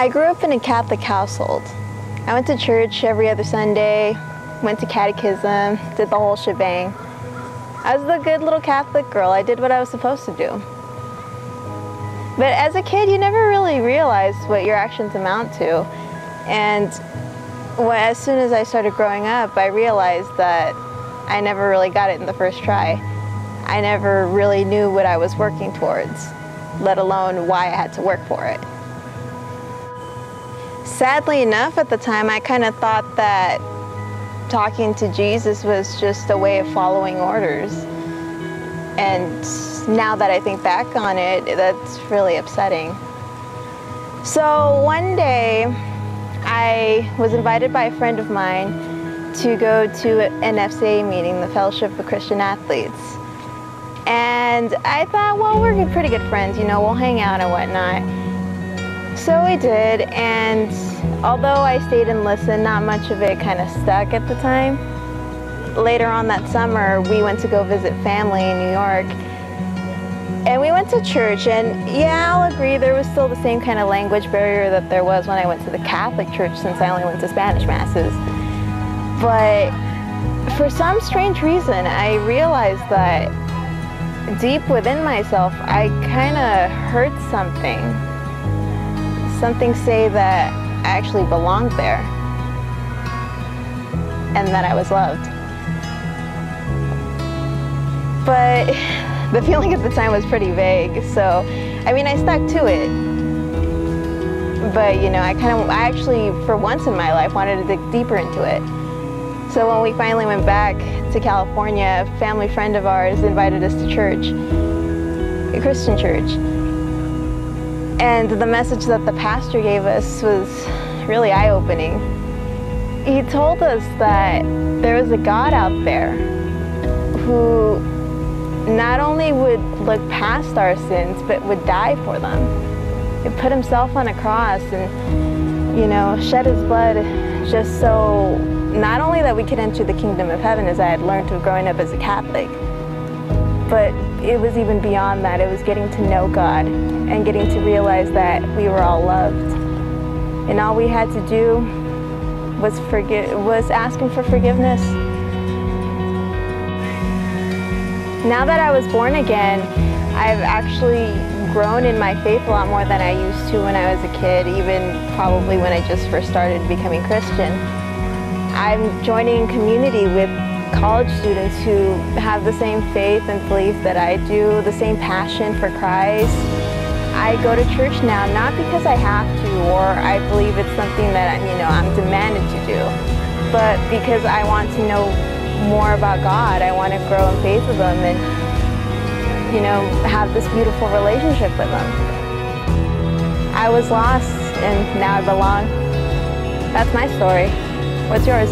I grew up in a Catholic household. I went to church every other Sunday, went to catechism, did the whole shebang. I was the good little Catholic girl. I did what I was supposed to do. But as a kid, you never really realize what your actions amount to. And as soon as I started growing up, I realized that I never really got it in the first try. I never really knew what I was working towards, let alone why I had to work for it. Sadly enough, at the time, I kind of thought that talking to Jesus was just a way of following orders. And now that I think back on it, that's really upsetting. So one day, I was invited by a friend of mine to go to an FCA meeting, the Fellowship of Christian Athletes. And I thought, well, we're pretty good friends, you know, we'll hang out and whatnot. So we did, and although I stayed and listened, not much of it kind of stuck at the time. Later on that summer, we went to go visit family in New York. And we went to church, and yeah, I'll agree, there was still the same kind of language barrier that there was when I went to the Catholic church, since I only went to Spanish masses. But for some strange reason, I realized that deep within myself, I kind of heard something say that I actually belonged there and that I was loved. But the feeling at the time was pretty vague, so I mean, I stuck to it. But you know, I actually, for once in my life, wanted to dig deeper into it. So when we finally went back to California, a family friend of ours invited us to church, a Christian church. And the message that the pastor gave us was really eye-opening. He told us that there was a God out there who not only would look past our sins, but would die for them. He put himself on a cross and, you know, shed his blood just so not only that we could enter the kingdom of heaven, as I had learned to growing up as a Catholic, but it was even beyond that. It was getting to know God and getting to realize that we were all loved. And all we had to do was ask him for forgiveness. Now that I was born again, I've actually grown in my faith a lot more than I used to when I was a kid, even probably when I just first started becoming Christian. I'm joining a community with college students who have the same faith and belief that I do, the same passion for Christ. I go to church now not because I have to or I believe it's something that I'm demanded to do, but because I want to know more about God. I want to grow in faith with Him and, have this beautiful relationship with Him. I was lost and now I belong. That's my story. What's yours?